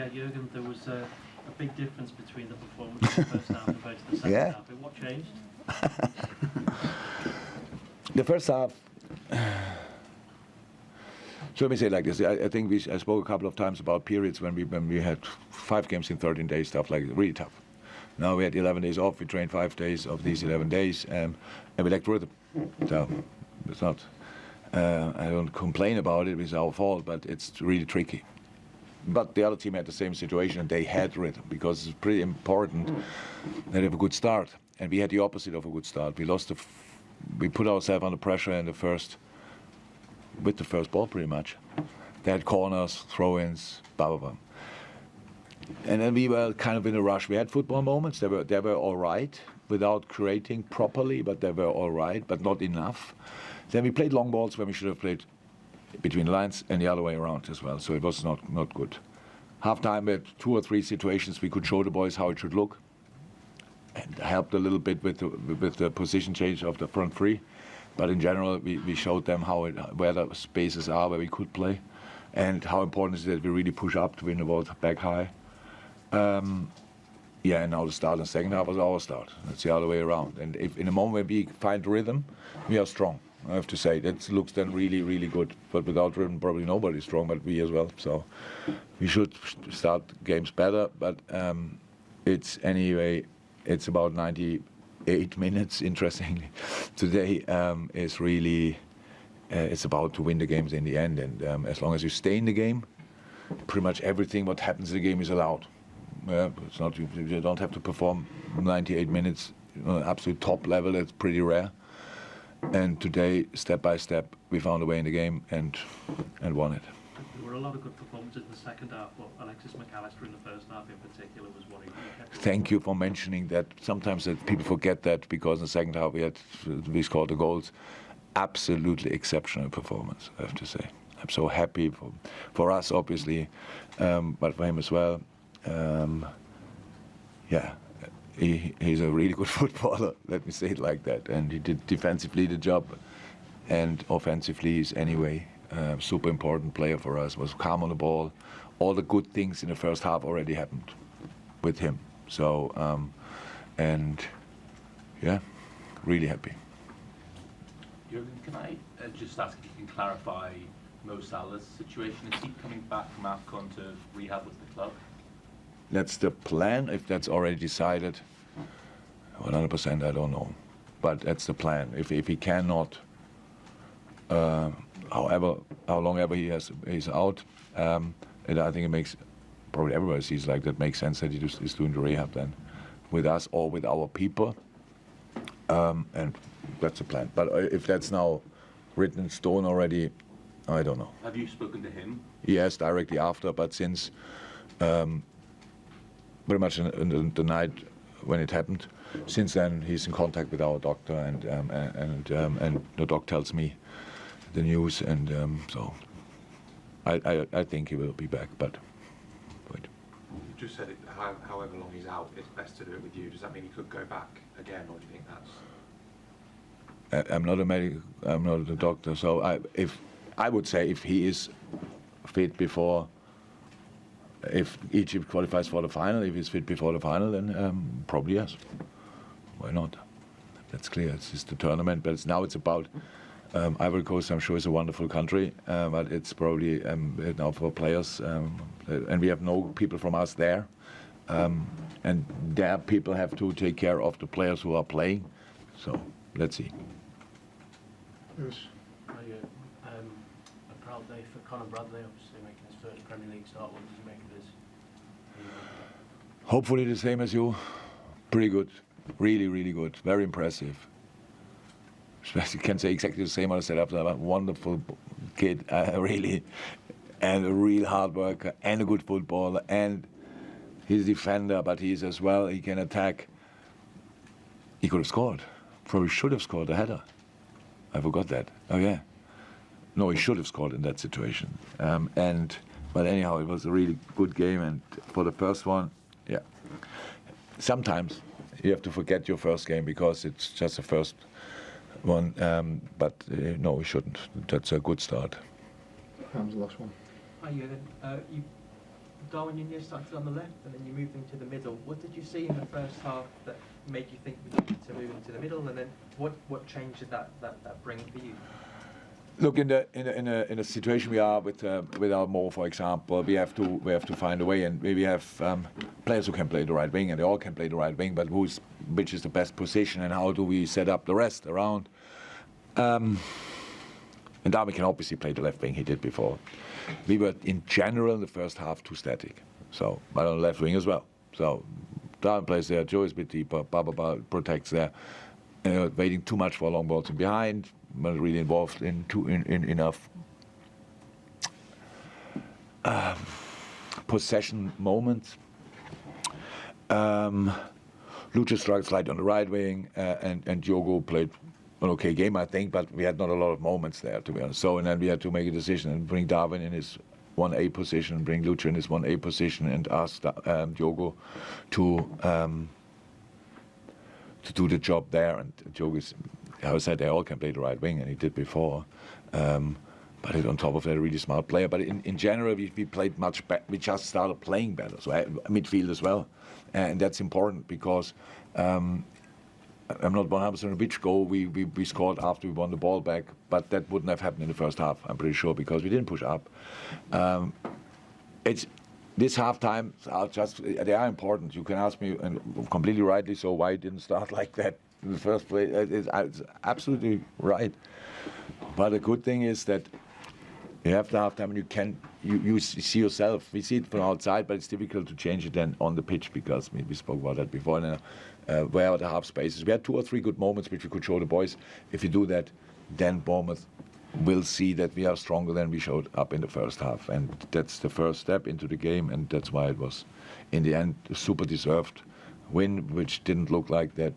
forget, Jürgen, there was a big difference between the performance in the first half compared to the second half. What changed? The first half. So let me say it like this. I think I spoke a couple of times about periods when we had 5 games in 13 days, stuff like that, really tough. Now we had 11 days off. We trained 5 days of these 11 days, and we lacked rhythm. So it's not. I don't complain about it. It's our fault, but it's really tricky. But the other team had the same situation, and they had rhythm because it's pretty important that they have a good start. And we had the opposite of a good start. We put ourselves under pressure in with the first ball, pretty much. They had corners, throw-ins, blah blah blah. And then we were kind of in a rush. We had football moments. They were all right without creating properly, but they were all right, but not enough. Then we played long balls when we should have played between the lines and the other way around as well. So it was not good. Half-time, we had 2 or 3 situations we could show the boys how it should look, and helped a little bit with the position change of the front 3. But in general, we showed them where the spaces are where we could play, and how important it is that we really push up to win the ball back high. And now the start in the second half was our start. It's the other way around. And if in a moment where we find rhythm, we are strong. I have to say that looks then really, really good. But without rhythm, probably nobody's strong, but we as well. So we should start games better. But it's about 98 minutes. Interestingly, today is really it's about to win the games in the end. And as long as you stay in the game, pretty much everything what happens in the game is allowed. It's not you don't have to perform 98 minutes absolute top level. That's pretty rare. And today, step by step, we found a way in the game and won it. There were a lot of good performances in the second half, but Alexis McAllister in the first half in particular was one who kept. Thank you for mentioning that. Sometimes people forget that because in the second half we scored the goals. Absolutely exceptional performance, I have to say. I'm so happy for us, obviously, but for him as well. He's a really good footballer, let me say it like that. And he did defensively the job, and offensively is anyway super important player for us. Was calm on the ball. All the good things in the first half already happened with him. So, really happy. Jürgen, can I just ask if you can clarify Mo Salah's situation? Is he coming back from AFCON to rehab with the club? That's the plan. If that's already decided, 100% I don't know. But that's the plan. If he cannot, how long ever he's out, and I think it makes, probably everybody sees like that, makes sense that he is doing the rehab then with us or with our people. And that's the plan. But if that's now written in stone already, I don't know. Have you spoken to him? Yes, directly after, but since pretty much in the night when it happened. Since then, he's in contact with our doctor, and the doc tells me the news, and so I think he will be back. But wait. You just said it. However long he's out, it's best to do it with you. Does that mean he could go back again, or do you think that's? I'm not a medic. I'm not a doctor. So I would say if he is fit before. If Egypt qualifies for the final, if he's fit before the final, then probably yes. Why not? That's clear. It's just the tournament, but now it's about Ivory Coast. I'm sure it's a wonderful country, but it's probably now for players, and we have no people from us there, and their people have to take care of the players who are playing. So let's see. Yes. A proud day for Conor Bradley, obviously making his first Premier League start. What did you make of his? Hopefully the same as you. Pretty good. Really, really good. Very impressive. You can say exactly the same what I said after that. Wonderful kid, really. And a real hard worker and a good footballer. And he's a defender, but he's as well, he can attack. He could have scored. Probably should have scored a header. I forgot that. Oh, yeah. No, he should have scored in that situation. But anyhow, it was a really good game. And for the first one, yeah. Sometimes you have to forget your first game because it's just the first one. But no, we shouldn't. That's a good start. That was the last one. Hi, Jürgen. You Darwin Nunez started on the left and then you moved into the middle. What did you see in the first half that made you think we needed to move into the middle? And then what change did that bring for you? Look, in a situation we are with our Mo, for example, we have to find a way, and we have players who can play the right wing, and they all can play the right wing. But which is the best position, and how do we set up the rest around? And Darwin can obviously play the left wing. He did before. We were in general in the first half too static. So, but on the left wing as well. So Darwin plays there. Joe is a bit deeper. Baba protects there. Waiting too much for long balls in behind. Not really involved in enough possession moments. Lucha strikes light on the right wing, and Diogo played an okay game, I think, but we had not a lot of moments there, to be honest. So, and then we had to make a decision and bring Darwin in his 1A position, bring Lucha in his 1A position, and ask Diogo to do the job there. And Diogo is, I said, they all can play the right wing, and he did before. But on top of that, a really smart player. But in general, we played much better. We just started playing better. So midfield as well, and that's important because I'm not 100% which goal we scored after we won the ball back, but that wouldn't have happened in the first half, I'm pretty sure, because we didn't push up. It's this halftime are just, they are important. You can ask me, and completely rightly so, why it didn't start like that in the first place. It's absolutely right. But the good thing is that you have the halftime and you see yourself. We see it from outside, but it's difficult to change it then on the pitch because we spoke about that before. And, where are the half spaces? We had 2 or 3 good moments which we could show the boys. If you do that, then Bournemouth will see that we are stronger than we showed up in the first half. And that's the first step into the game, and that's why it was, in the end, a super deserved win, which didn't look like that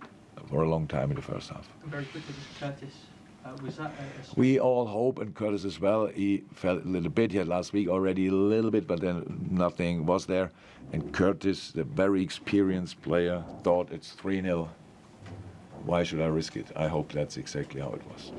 for a long time in the first half. And very quickly, Curtis, was that We all hope, and Curtis as well, he felt a little bit. He had last week already a little bit, but then nothing was there. And Curtis, the very experienced player, thought it's 3-0. Why should I risk it? I hope that's exactly how it was.